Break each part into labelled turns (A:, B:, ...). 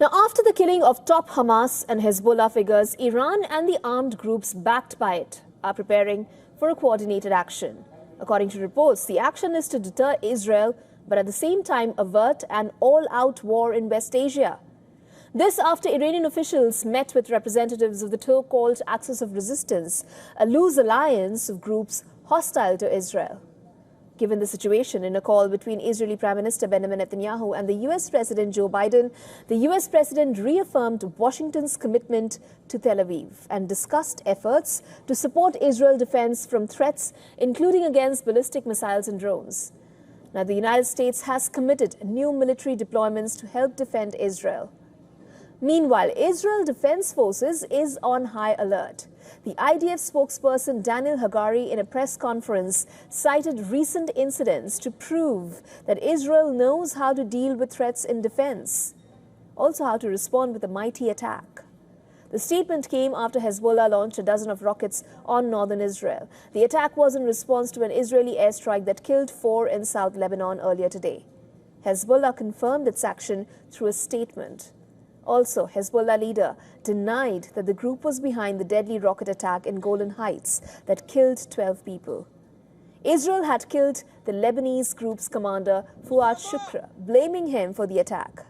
A: Now, after the killing of top Hamas and Hezbollah figures, Iran and the armed groups backed by it are preparing for a coordinated action. According to reports, the action is to deter Israel, but at the same time avert an all-out war in West Asia. This after Iranian officials met with representatives of the so-called Axis of Resistance, a loose alliance of groups hostile to Israel. Given the situation, in a call between Israeli Prime Minister Benjamin Netanyahu and the US President Joe Biden, the US President reaffirmed Washington's commitment to Tel Aviv and discussed efforts to support Israel's defense from threats, including against ballistic missiles and drones. Now, the United States has committed new military deployments to help defend Israel. Meanwhile, Israel Defense Forces is on high alert. The IDF spokesperson Daniel Hagari in a press conference cited recent incidents to prove that Israel knows how to deal with threats in defense, also how to respond with a mighty attack. The statement came after Hezbollah launched a dozen of rockets on northern Israel. The attack was in response to an Israeli airstrike that killed 4 in South Lebanon earlier today. Hezbollah confirmed its action through a statement. Also, Hezbollah leader denied that the group was behind the deadly rocket attack in Golan Heights that killed 12 people. Israel had killed the Lebanese group's commander, Fuad Shukr, blaming him for the attack.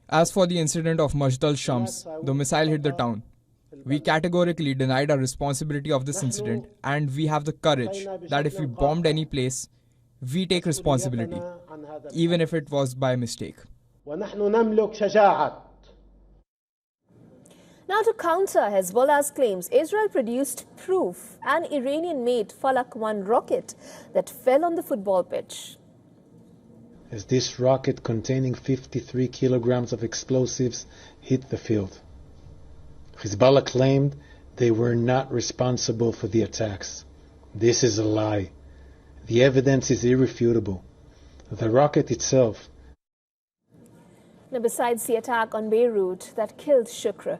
B: As for the incident of Majd al-Shams, the missile hit the town. We categorically denied our responsibility of this incident, and we have the courage that if we bombed any place, we take responsibility, even if it was by mistake.
A: Now, to counter Hezbollah's claims, Israel produced proof an Iranian-made Falak 1 rocket that fell on the football pitch.
C: As this rocket containing 53 kilograms of explosives hit the field. Hezbollah claimed they were not responsible for the attacks. This is a lie. The evidence is irrefutable. The rocket itself.
A: Now, besides the attack on Beirut that killed Shukr,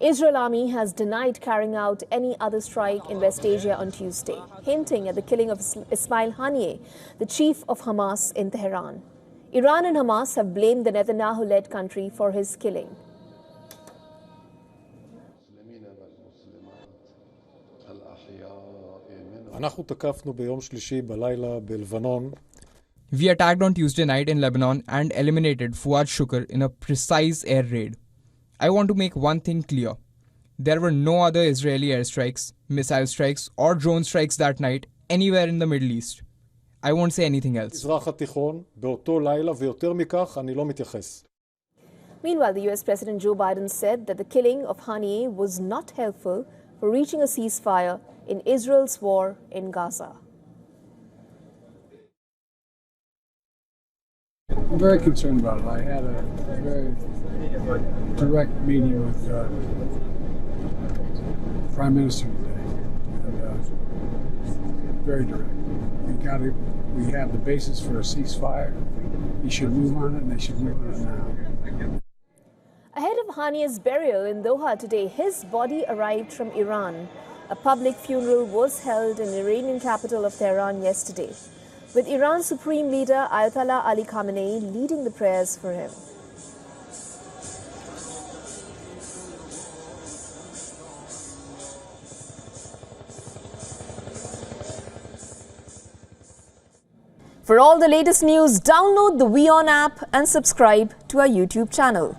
A: Israel Army has denied carrying out any other strike in West Asia on Tuesday, hinting at the killing of Ismail Haniyeh, the chief of Hamas in Tehran. Iran and Hamas have blamed the Netanyahu-led country for his killing.
B: We attacked on Tuesday night in Lebanon and eliminated Fuad Shukr in a precise air raid. I want to make one thing clear. There were no other Israeli airstrikes, missile strikes, or drone strikes that night anywhere in the Middle East. I won't say anything else.
A: Meanwhile, the US President Joe Biden said that the killing of Haniyeh was not helpful for reaching a ceasefire in Israel's war in Gaza.
D: I'm very concerned about it. I had a very direct meeting with the Prime Minister today, and very direct. We have the basis for a ceasefire. He should move on it, and they should move on it now.
A: Ahead of Haniyeh's burial in Doha today, his body arrived from Iran. A public funeral was held in the Iranian capital of Tehran yesterday, with Iran's Supreme Leader Ayatollah Ali Khamenei leading the prayers for him. For all the latest news, download the WION app and subscribe to our YouTube channel.